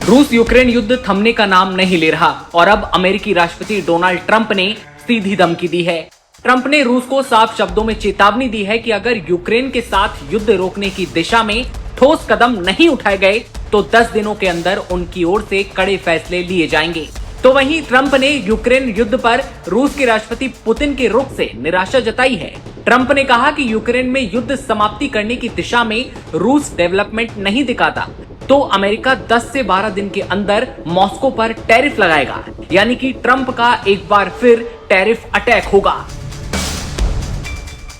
रूस यूक्रेन युद्ध थमने का नाम नहीं ले रहा और अब अमेरिकी राष्ट्रपति डोनाल्ड ट्रंप ने सीधी धमकी दी है। ट्रंप ने रूस को साफ शब्दों में चेतावनी दी है कि अगर यूक्रेन के साथ युद्ध रोकने की दिशा में ठोस कदम नहीं उठाए गए तो 10 दिनों के अंदर उनकी ओर से कड़े फैसले लिए जाएंगे। तो वहीं ट्रंप ने यूक्रेन युद्ध पर रूस के राष्ट्रपति पुतिन के रुख से निराशा जताई है। ट्रंप ने कहा कि यूक्रेन में युद्ध समाप्ति करने की दिशा में रूस डेवलपमेंट नहीं दिखाता तो अमेरिका 10 से 12 दिन के अंदर मॉस्को पर टैरिफ लगाएगा, यानी कि ट्रंप का एक बार फिर टैरिफ अटैक होगा।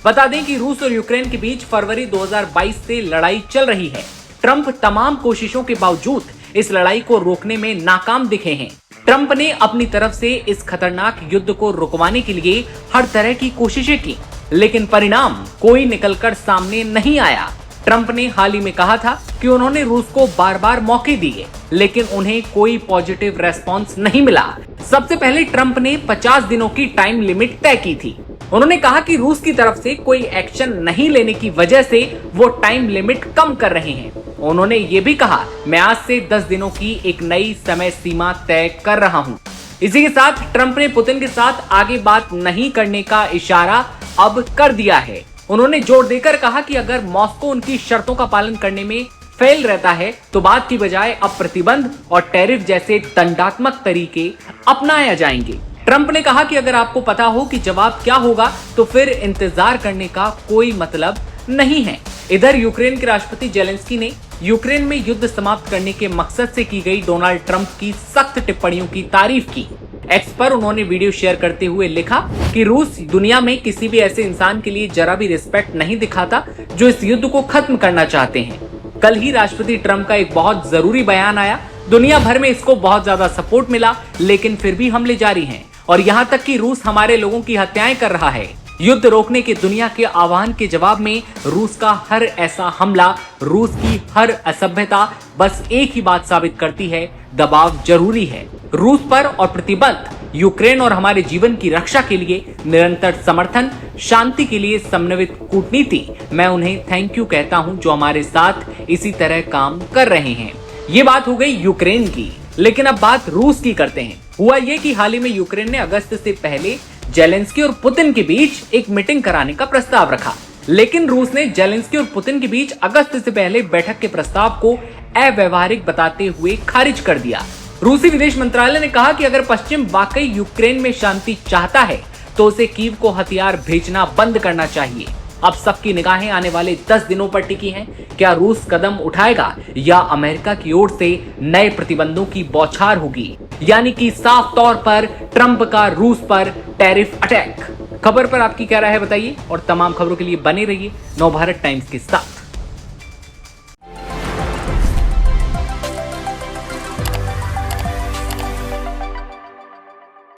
बता दें कि रूस और यूक्रेन के बीच फरवरी 2022 से लड़ाई चल रही है। ट्रंप तमाम कोशिशों के बावजूद इस लड़ाई को रोकने में नाकाम दिखे हैं। ट्रंप ने अपनी तरफ से इस खतरनाक युद्ध को रुकवाने के लिए हर तरह की कोशिशें की, लेकिन परिणाम कोई निकलकर सामने नहीं आया। ट्रंप ने हाल ही में कहा था कि उन्होंने रूस को बार बार मौके दिए, लेकिन उन्हें कोई पॉजिटिव रेस्पॉन्स नहीं मिला। सबसे पहले ट्रंप ने 50 दिनों की टाइम लिमिट तय की थी। उन्होंने कहा कि रूस की तरफ से कोई एक्शन नहीं लेने की वजह से वो टाइम लिमिट कम कर रहे हैं। उन्होंने ये भी कहा, मैं आज से 10 दिनों की एक नई समय सीमा तय कर रहा हूं। इसी के साथ ट्रंप ने पुतिन के साथ आगे बात नहीं करने का इशारा अब कर दिया है। उन्होंने जोर देकर कहा कि अगर मॉस्को उनकी शर्तों का पालन करने में फेल रहता है तो बात की बजाय अब प्रतिबंध और टैरिफ जैसे दंडात्मक तरीके अपनाया जाएंगे। ट्रंप ने कहा कि अगर आपको पता हो कि जवाब क्या होगा तो फिर इंतजार करने का कोई मतलब नहीं है। इधर यूक्रेन के राष्ट्रपति जेलेंस्की ने यूक्रेन में युद्ध समाप्त करने के मकसद से की गई डोनाल्ड ट्रंप की सख्त टिप्पणियों की तारीफ की। एक्स पर उन्होंने वीडियो शेयर करते हुए लिखा कि रूस दुनिया में किसी भी ऐसे इंसान के लिए जरा भी रिस्पेक्ट नहीं दिखाता जो इस युद्ध को खत्म करना चाहते हैं। कल ही राष्ट्रपति ट्रंप का एक बहुत जरूरी बयान आया। दुनिया भर में इसको बहुत ज्यादा सपोर्ट मिला, लेकिन फिर भी हमले जारी हैं और यहाँ तक कि रूस हमारे लोगों की हत्याएं कर रहा है। युद्ध रोकने के दुनिया के आह्वान के जवाब में रूस का हर ऐसा हमला, रूस की हर असभ्यता बस एक ही बात साबित करती है, दबाव जरूरी है। रूस पर और प्रतिबद्ध यूक्रेन और हमारे जीवन की रक्षा के लिए निरंतर समर्थन, शांति के लिए समन्वित कूटनीति, मैं उन्हें थैंक यू कहता हूं जो हमारे साथ इसी तरह काम कर रहे हैं। ये बात हो गई यूक्रेन की, लेकिन अब बात रूस की करते हैं। हुआ ये कि हाल ही में यूक्रेन ने अगस्त से पहले जेलेंस्की और पुतिन के बीच एक मीटिंग कराने का प्रस्ताव रखा, लेकिन रूस ने जेलेंस्की और पुतिन के बीच अगस्त से पहले बैठक के प्रस्ताव को अव्यवहारिक बताते हुए खारिज कर दिया। रूसी विदेश मंत्रालय ने कहा कि अगर पश्चिम वाकई यूक्रेन में शांति चाहता है तो उसे कीव को हथियार भेजना बंद करना चाहिए। अब सबकी निगाहें आने वाले 10 दिनों पर टिकी हैं। क्या रूस कदम उठाएगा या अमेरिका की ओर से नए प्रतिबंधों की बौछार होगी, यानी कि साफ तौर पर ट्रंप का रूस पर टैरिफ अटैक। खबर पर आपकी क्या राय है बताइए और तमाम खबरों के लिए बने रहिए नवभारत टाइम्स के साथ।